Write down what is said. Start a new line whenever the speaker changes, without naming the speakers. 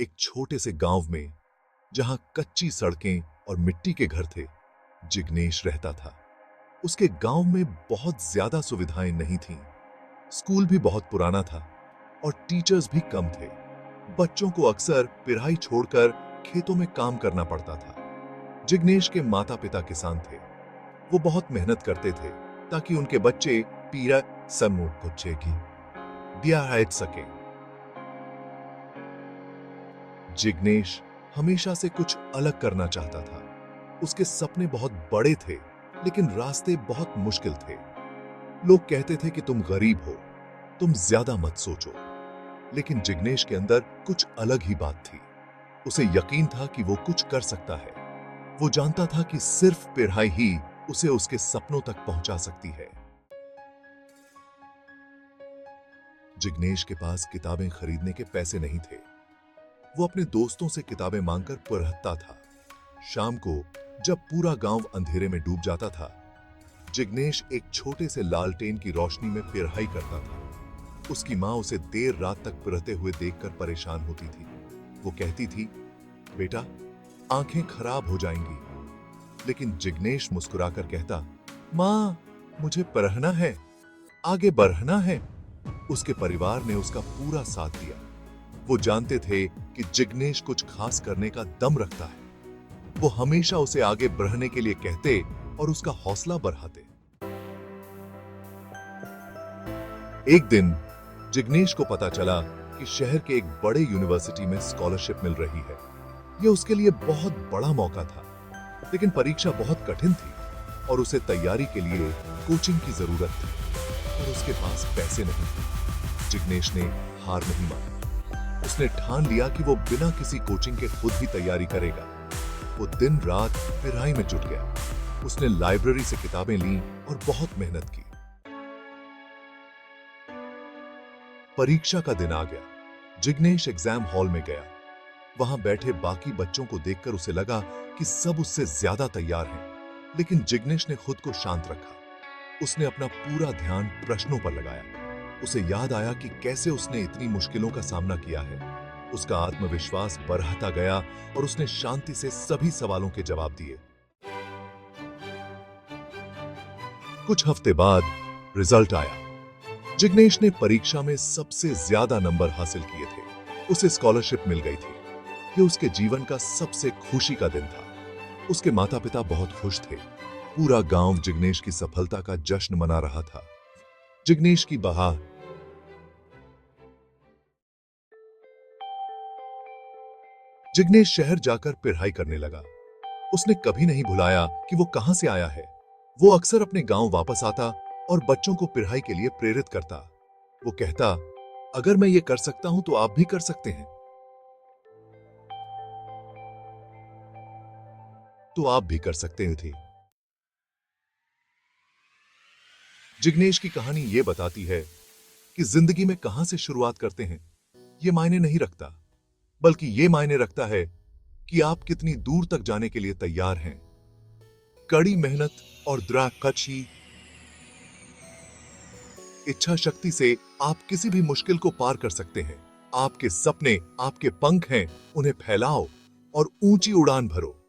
एक छोटे से गांव में, जहां कच्ची सड़कें और मिट्टी के घर थे, जिग्नेश रहता था। उसके गांव में बहुत ज्यादा सुविधाएं नहीं थीं। स्कूल भी बहुत पुराना था और टीचर्स भी कम थे। बच्चों को अक्सर पढ़ाई छोड़कर खेतों में काम करना पड़ता था। जिग्नेश के माता पिता किसान थे। वो बहुत मेहनत करते थे ताकि उनके बच्चे पीरा समूह कुछे की दिया सके। जिग्नेश हमेशा से कुछ अलग करना चाहता था। उसके सपने बहुत बड़े थे, लेकिन रास्ते बहुत मुश्किल थे। लोग कहते थे कि तुम गरीब हो, तुम ज्यादा मत सोचो। लेकिन जिग्नेश के अंदर कुछ अलग ही बात थी। उसे यकीन था कि वो कुछ कर सकता है। वो जानता था कि सिर्फ पढ़ाई ही उसे उसके सपनों तक पहुंचा सकती है। जिग्नेश के पास किताबें खरीदने के पैसे नहीं थे। वो अपने दोस्तों से किताबें मांगकर पढ़ता था। शाम को जब पूरा गांव अंधेरे में डूब जाता था, जिग्नेश एक छोटे से लालटेन की रोशनी में पढ़ाई करता था। उसकी मां उसे देर रात तक पढ़ते हुए देखकर परेशान होती थी। वो कहती थी, बेटा, आंखें खराब हो जाएंगी। लेकिन जिग्नेश मुस्कुराकर कहता, मां, मुझे पढ़ना है, आगे बढ़ना है। उसके परिवार ने उसका पूरा साथ दिया। वो जानते थे कि जिग्नेश कुछ खास करने का दम रखता है। वो हमेशा उसे आगे बढ़ने के लिए कहते और उसका हौसला बढ़ाते। एक दिन जिग्नेश को पता चला कि शहर के एक बड़े यूनिवर्सिटी में स्कॉलरशिप मिल रही है। यह उसके लिए बहुत बड़ा मौका था, लेकिन परीक्षा बहुत कठिन थी और उसे तैयारी के लिए कोचिंग की जरूरत थी, और उसके पास पैसे नहीं थे। जिग्नेश ने हार नहीं मानी। उसने ठान लिया कि वो बिना किसी कोचिंग के खुद ही तैयारी करेगा। वो दिन रात पढ़ाई में जुट गया। उसने लाइब्रेरी से किताबें लीं और बहुत मेहनत की। परीक्षा का दिन आ गया। जिग्नेश एग्जाम हॉल में गया। वहां बैठे बाकी बच्चों को देखकर उसे लगा कि सब उससे ज्यादा तैयार हैं, लेकिन जिग्नेश ने खुद को शांत रखा। उसने अपना पूरा ध्यान प्रश्नों पर लगाया। उसे याद आया कि कैसे उसने इतनी मुश्किलों का सामना किया है। उसका आत्मविश्वास बढ़ता गया और उसने शांति से सभी सवालों के जवाब दिए। कुछ हफ्ते बाद रिजल्ट आया। जिग्नेश ने परीक्षा में सबसे ज्यादा नंबर हासिल किए थे। उसे स्कॉलरशिप मिल गई थी। यह उसके जीवन का सबसे खुशी का दिन था। उसके माता पिता बहुत खुश थे। पूरा गांव जिग्नेश की सफलता का जश्न मना रहा था। जिग्नेश की बहा जिग्नेश शहर जाकर पढ़ाई करने लगा। उसने कभी नहीं भुलाया कि वो कहां से आया है। वो अक्सर अपने गांव वापस आता और बच्चों को पढ़ाई के लिए प्रेरित करता। वो कहता, अगर मैं ये कर सकता हूं तो आप भी कर सकते हैं। तो आप भी कर सकते थे। जिग्नेश की कहानी ये बताती है कि जिंदगी में कहां से शुरुआत करते हैं ये मायने नहीं रखता, बल्कि ये मायने रखता है कि आप कितनी दूर तक जाने के लिए तैयार हैं। कड़ी मेहनत और दृढ़ इच्छा शक्ति से आप किसी भी मुश्किल को पार कर सकते हैं। आपके सपने आपके पंख हैं, उन्हें फैलाओ और ऊंची उड़ान भरो।